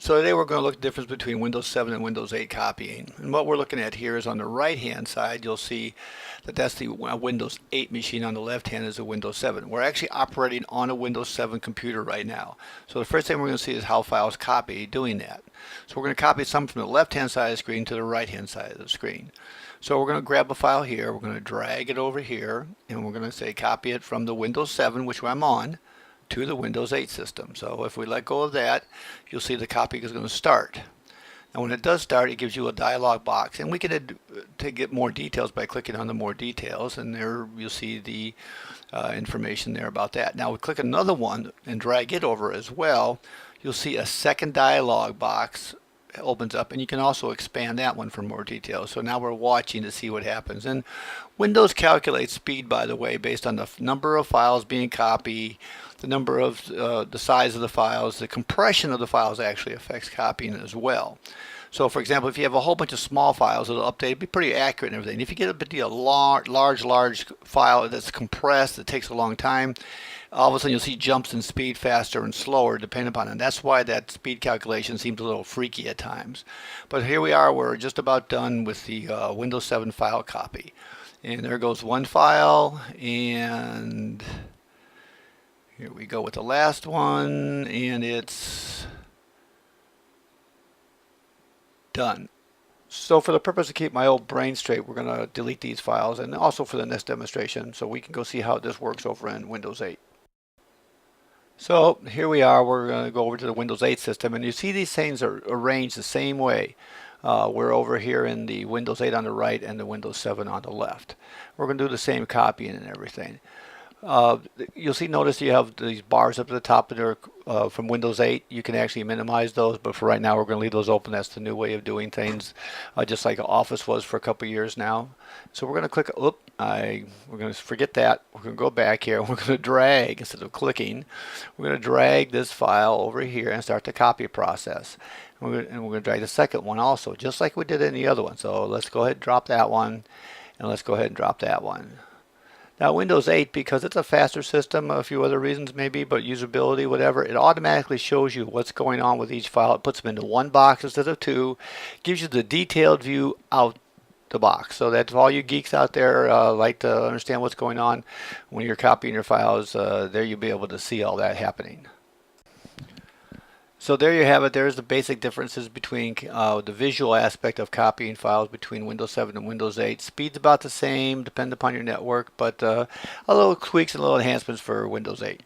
So today we're going to look at the difference between Windows 7 and Windows 8 copying. And what we're looking at here is on the right hand side you'll see that that's the Windows 8 machine. On the left hand is a Windows 7. We're actually operating on a Windows 7 computer right now. So the first thing we're going to see is how files copy doing that. So we're going to copy some from the left hand side of the screen to the right hand side of the screen. So we're going to grab a file here, we're going to drag it over here, and we're going to say copy it from the Windows 7, which I'm on, to the Windows 8 system. So if we let go of that, you'll see the copy is going to start. Now when it does start, it gives you a dialog box, and we can to get more details by clicking on the more details, and there you'll see the information there about that. Now we click another one and drag it over as well, you'll see a second dialog box opens up, and you can also expand that one for more details. So now we're watching to see what happens. And Windows calculates speed, by the way, based on the number of files being copied, the number of the size of the files. The compression of the files actually affects copying as well. So for example, if you have a whole bunch of small files, it'll update, it'll be pretty accurate and everything. If you get a large file that's compressed, that takes a long time, all of a sudden you'll see jumps in speed faster and slower depending upon it. And that's why that speed calculation seems a little freaky at times. But here we are, we're just about done with the Windows 7 file copy. And there goes one file, and here we go with the last one, and it's done. So for the purpose of keeping my old brain straight, we're going to delete these files, and also for the next demonstration so we can go see how this works over in Windows 8. So here we are, we're going to go over to the Windows 8 system, and you see these things are arranged the same way. We're over here in the Windows 8 on the right and the Windows 7 on the left. We're going to do the same copying and everything. You'll see, notice you have these bars up at the top of there from Windows 8. You can actually minimize those, but for right now we're going to leave those open. That's the new way of doing things, just like Office was for a couple years now. So we're going to click, we're going to forget that. We're going to go back here. We're going to drag, instead of clicking, we're going to drag this file over here and start the copy process. And we're going to drag the second one also, just like we did in the other one. So let's go ahead and drop that one, and let's go ahead and drop that one. Now Windows 8, because it's a faster system, a few other reasons maybe, but usability, whatever, it automatically shows you what's going on with each file. It puts them into one box instead of two, gives you the detailed view out the box. So that's all you geeks out there like to understand what's going on when you're copying your files. There you'll be able to see all that happening. So there you have it. There's the basic differences between the visual aspect of copying files between Windows 7 and Windows 8. Speed's about the same, depending upon your network, but a little tweaks and little enhancements for Windows 8.